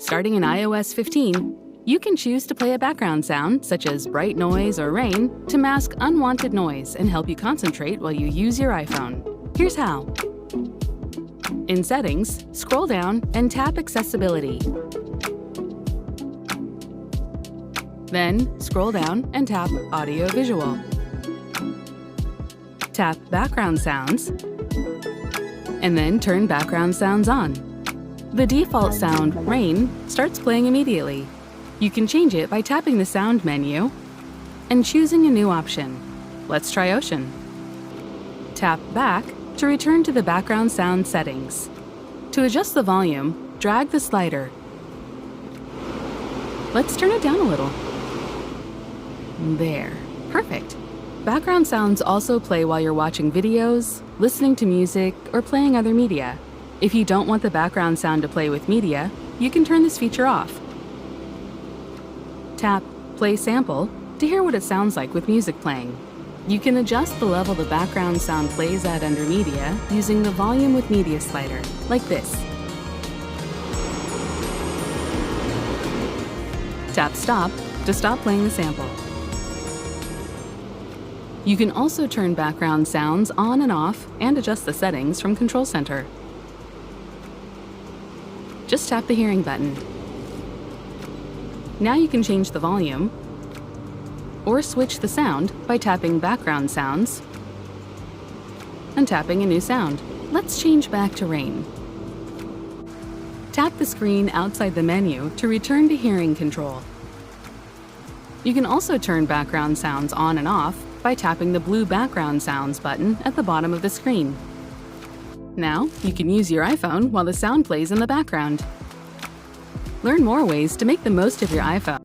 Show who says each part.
Speaker 1: Starting in iOS 15, you can choose to play a background sound, such as bright noise or rain, to mask unwanted noise and help you concentrate while you use your iPhone. Here's how. In Settings, scroll down and tap Accessibility. Then, scroll down and tap Audio Visual. Tap Background Sounds, and then turn background sounds on. The default sound, rain, starts playing immediately. You can change it by tapping the Sound menu and choosing a new option. Let's try Ocean. Tap Back to return to the background sound settings. To adjust the volume, drag the slider. Let's turn it down a little. There. Perfect. Background sounds also play while you're watching videos, listening to music, or playing other media. If you don't want the background sound to play with media, you can turn this feature off. Tap Play Sample to hear what it sounds like with music playing. You can adjust the level the background sound plays at under media using the Volume with Media slider, like this. Tap Stop to stop playing the sample. You can also turn background sounds on and off and adjust the settings from Control Center. Just tap the hearing button. Now you can change the volume or switch the sound by tapping Background Sounds and tapping a new sound. Let's change back to rain. Tap the screen outside the menu to return to hearing control. You can also turn background sounds on and off by tapping the blue Background Sounds button at the bottom of the screen. Now, you can use your iPhone while the sound plays in the background. Learn more ways to make the most of your iPhone.